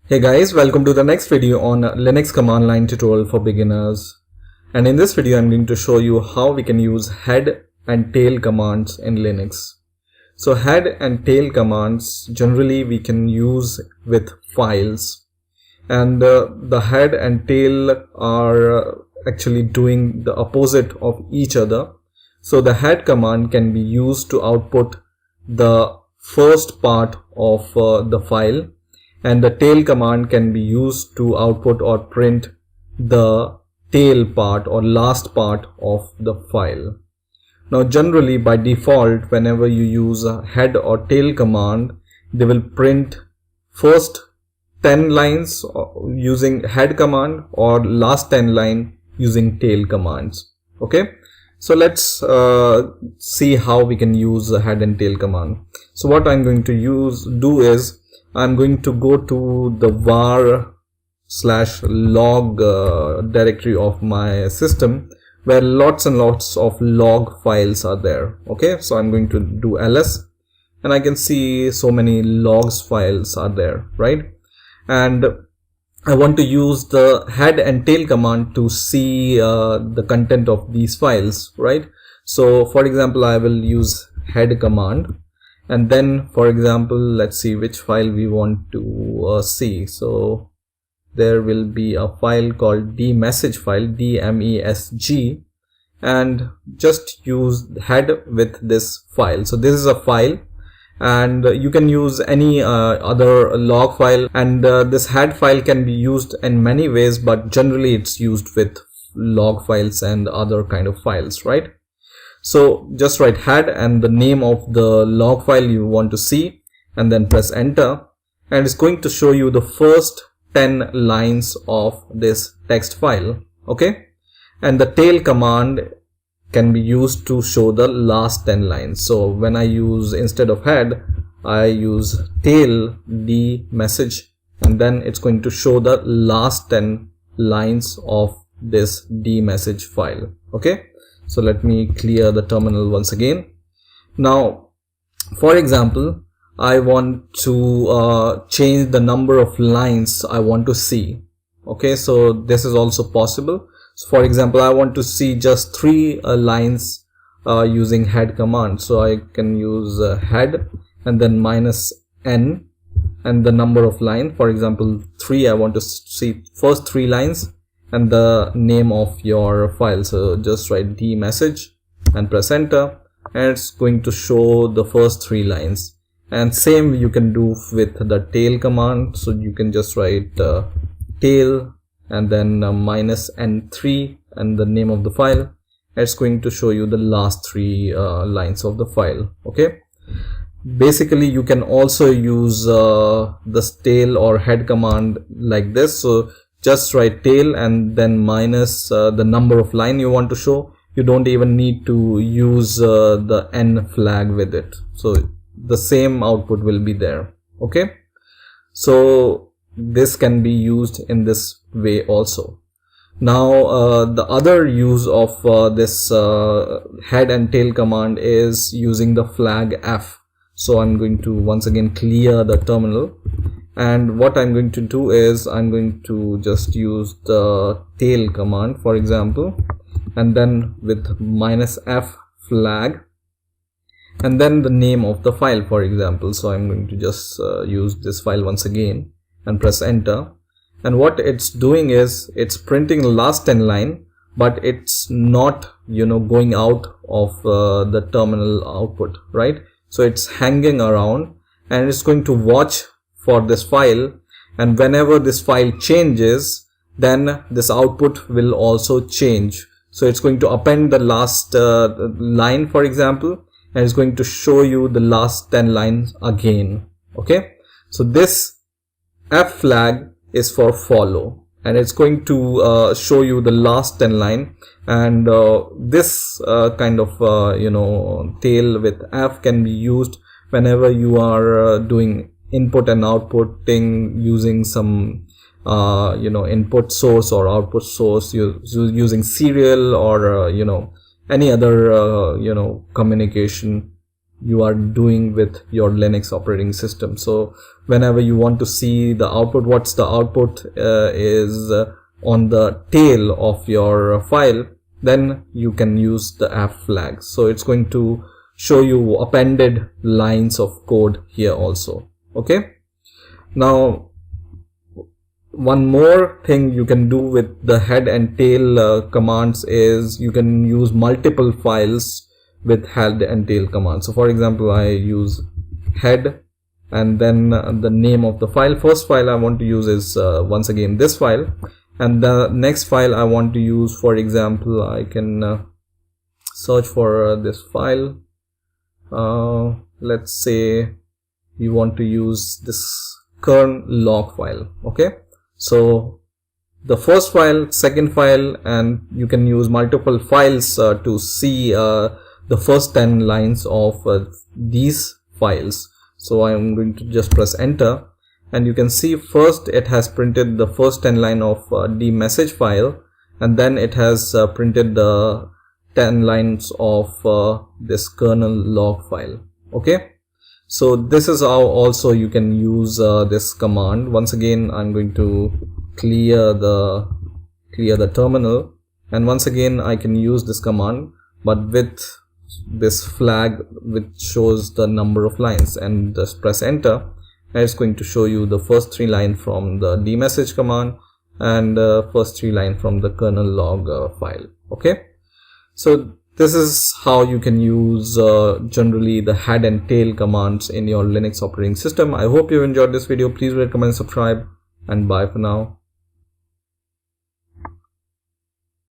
Hey guys, welcome to the next video on Linux command line tutorial for beginners. And in this video, I'm going to show you how we can use head and tail commands in Linux. So head and tail commands generally we can use with files. And the head and tail are actually doing the opposite of each other. So the head command can be used to output the first part of the file, and the tail command can be used to output or print the tail part or last part of the file. Now generally by default, whenever you use a head or tail command, they will print first 10 lines using head command or last 10 line using tail commands. Okay, so let's see how we can use the head and tail command. So what I'm going to do is I'm going to go to the var/log directory of my system, where lots and lots of log files are there. Okay, so I'm going to do ls, and I can see so many logs files are there, right? And I want to use the head and tail command to see the content of these files, right? So for example, I will use head command, and then for example, let's see which file we want to see. So there will be a file called dmesg file, dmesg, and just use head with this file. So this is a file, and you can use any other log file, and this head file can be used in many ways, but generally it's used with log files and other kind of files, right? So just write head and the name of the log file you want to see, and then press enter, and it's going to show you the first 10 lines of this text file. Okay, and the tail command can be used to show the last 10 lines. So when I use, instead of head, I use tail dmesg, and then it's going to show the last 10 lines of this dmesg file. Okay, so let me clear the terminal once again. Now for example, I want to change the number of lines I want to see. Okay, so this is also possible. So for example, I want to see just 3 lines using head command. So I can use head and then -n and the number of line. For example, 3. I want to see first 3 lines and the name of your file. So just write dmesg and press enter, and it's going to show the first 3 lines. And same you can do with the tail command. So you can just write tail and then -n3 and the name of the file. It's going to show you the last 3 lines of the file. Okay, basically you can also use this tail or head command like this. So just write tail and then minus the number of line you want to show. You don't even need to use the n flag with it, so the same output will be there. Okay, so this can be used in this way also. Now the other use of this head and tail command is using the flag f. So I'm going to once again clear the terminal, and what I'm going to do is I'm going to just use the tail command, for example, and then with -f flag and then the name of the file, for example. So I'm going to just use this file once again and press enter, and what it's doing is it's printing the last 10 line, but it's not going out of the terminal output, right? So it's hanging around and it's going to watch for this file, and whenever this file changes, then this output will also change. So it's going to append the last line, for example, and it's going to show you the last 10 lines again. Okay, so this f flag is for follow, and it's going to show you the last 10 line, and this kind of tail with f can be used whenever you are doing input and outputting using some input source or output source, using serial or any other communication you are doing with your Linux operating system. So whenever you want to see the output, what's the output is on the tail of your file, then you can use the app flag. So it's going to show you appended lines of code here also. Okay, now one more thing you can do with the head and tail commands is you can use multiple files with head and tail commands. So for example, I use head and then the name of the file. First file I want to use is once again this file, and the next file I want to use, for example, I can search for this file. Let's say we want to use this kernel log file. Okay, so the first file, second file, and you can use multiple files to see the first 10 lines of these files. So I am going to just press enter, and you can see first it has printed the first 10 line of the message file, and then it has printed the 10 lines of this kernel log file. Okay, so this is how also you can use this command. Once again, I'm going to clear the terminal, and once again I can use this command, but with this flag which shows the number of lines, and just press enter, and it's going to show you the first 3 lines from the dmessage command and first 3 lines from the kernel log file. Okay, so this is how you can use generally the head and tail commands in your Linux operating system. I hope you enjoyed this video. Please rate, comment, subscribe, and bye for now.